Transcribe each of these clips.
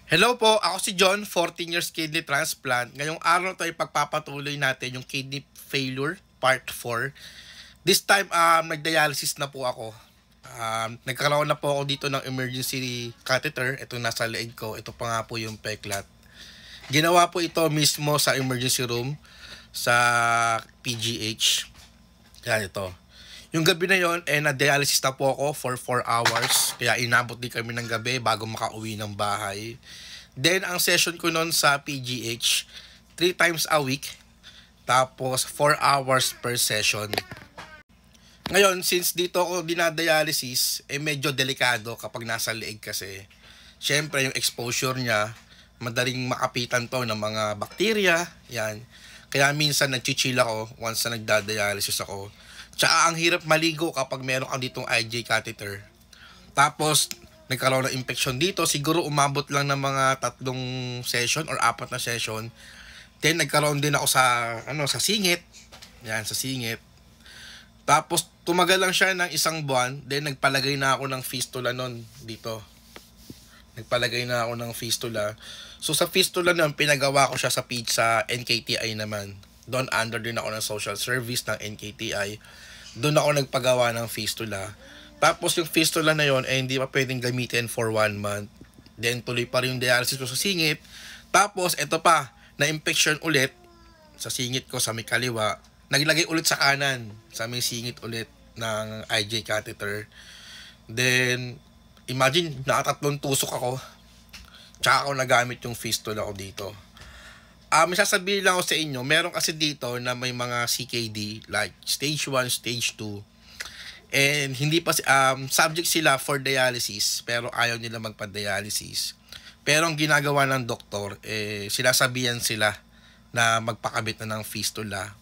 Hello po, ako si John, 14 years kidney transplant. Ngayong araw tayo pagpapatuloy natin yung kidney failure, part 4. This time, nag-dialysis na po ako. Nagkaroon na po ako dito ng emergency catheter. Ito nasa leeg ko. Ito pa nga po yung peklat. Ginawa po ito mismo sa emergency room sa PGH. Yan ito. Yung gabi na yon, na-dialysis na po ako for 4 hours. Kaya inabot din kami ng gabi bago makauwi ng bahay. Then, ang session ko noon sa PGH, 3 times a week. Tapos, 4 hours per session. Ngayon, since dito ako dinadialysis, medyo delikado kapag nasa leeg kasi. Siyempre, yung exposure niya, madaling makapitan to ng mga bakterya. Yan. Kaya minsan nag-chill ako once na nagdadialysis ako. Tsaka ang hirap maligo kapag meron ka ditong IJ catheter. Tapos, nagkaroon ng infection dito. Siguro umabot lang ng mga 3 session or 4 na session. Then, nagkaroon din ako sa singit. Yan, sa singit. Tapos, tumagal lang siya ng 1 buwan. Then, nagpalagay na ako ng fistula nun dito. Nagpalagay na ako ng fistula. So, sa fistula nun, pinagawa ko siya sa NKTI naman. Doon under din ako ng social service ng NKTI. Doon ako nagpagawa ng fistula. Tapos yung fistula na yon hindi pa pwedeng gamitin for 1 month. Then tuloy pa rin yung dialysis ko sa singit. Tapos ito pa, na-infection ulit sa singit ko sa may kaliwa. Naglagay ulit sa kanan, sa may singit ulit ng IJ catheter. Then, imagine, nakatatlong tusok ako. Tsaka ako nagamit yung fistula ko dito. May sasabihin lang ako sa inyo, meron kasi dito na may mga CKD, like stage 1, stage 2. And hindi pa, subject sila for dialysis, pero ayaw nila magpa-dialysis. Pero ang ginagawa ng doktor, sinasabihan sila na magpakabit na ng fistula.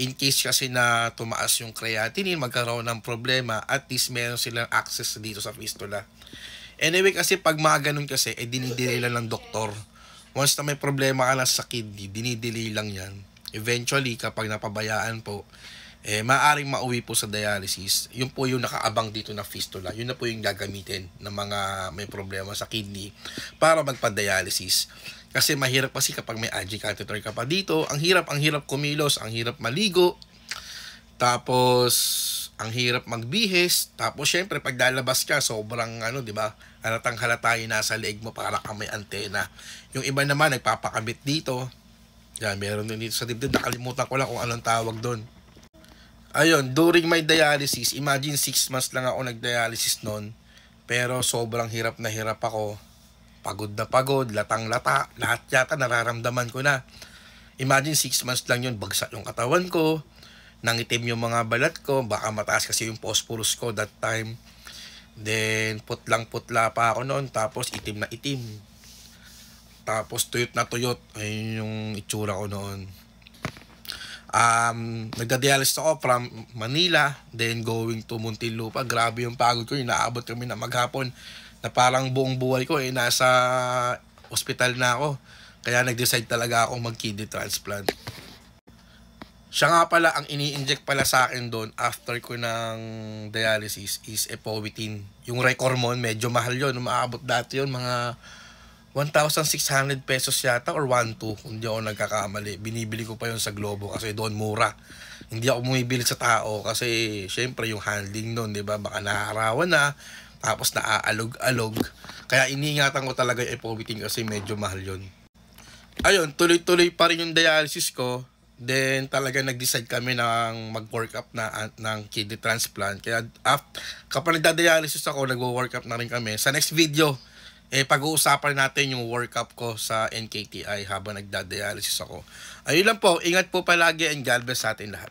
In case kasi na tumaas yung creatinine, magkaroon ng problema, at least meron silang access dito sa fistula. Anyway, kasi pag mga ganun kasi, dinidelay lang ng doktor. Once na may problema ka na sa kidney, dinidelay lang yan. Eventually, kapag napabayaan po, maaaring mauwi po sa dialysis. Yun po yung nakaabang dito na fistula. Yun na po yung gagamitin ng mga may problema sa kidney para magpa-dialysis. Kasi mahirap kasi kapag may IJ catheter ka pa dito. Ang hirap kumilos, ang hirap maligo. Tapos, ang hirap magbihes. Tapos, syempre, pag lalabas ka, sobrang, di ba? Halatang halata yung nasa leeg mo para kang may antena. Yung iba naman, nagpapakabit dito. Yan, meron din dito sa dibdib. Nakalimutan ko lang kung anong tawag doon. Ayun, during my dialysis, imagine 6 months lang ako nag-dialysis noon. Pero sobrang hirap na hirap ako. Pagod na pagod, latang-lata. Lahat yata nararamdaman ko na. Imagine 6 months lang yun, bagsak yung katawan ko. Nangitim yung mga balat ko. Baka mataas kasi yung phosphorus ko that time. Then, putlang-putla pa ako noon. Tapos, itim na itim. Tapos, tuyot na tuyot. Ayun yung itsura ko noon. Nagda-dialysis ako from Manila. Then, going to Muntinlupa. Grabe yung pagod ko. Inaabot kami na maghapon. Na parang buong buhay ko, nasa ospital na ako. Kaya nag-decide talaga ako mag-kidney transplant. Siya nga pala, ang ini-inject pala sa akin doon after ko ng dialysis is Epovitin. Yung Recordmon, medyo mahal yun. Umaabot dati yun, mga 1,600 pesos yata or 1,200 kung hindi ako nagkakamali. Binibili ko pa yun sa Globo kasi doon mura. Hindi ako bumibili sa tao kasi syempre yung handling doon, di ba? Baka nahaarawan na, tapos naaalog-alog. Kaya iniingatan ko talaga yung Epovitin kasi medyo mahal yun. Ayun, tuloy-tuloy pa rin yung dialysis ko. Then talaga nag-decide kami ng mag-work up ng kidney transplant. Kaya kapag nagda-dialysis ako, nagwo-work up na rin kami. Sa next video, pag-uusapan natin yung work up ko sa NKTI habang nagda-dialysis ako. Ayun lang po, ingat po palagi and God bless sa atin lahat.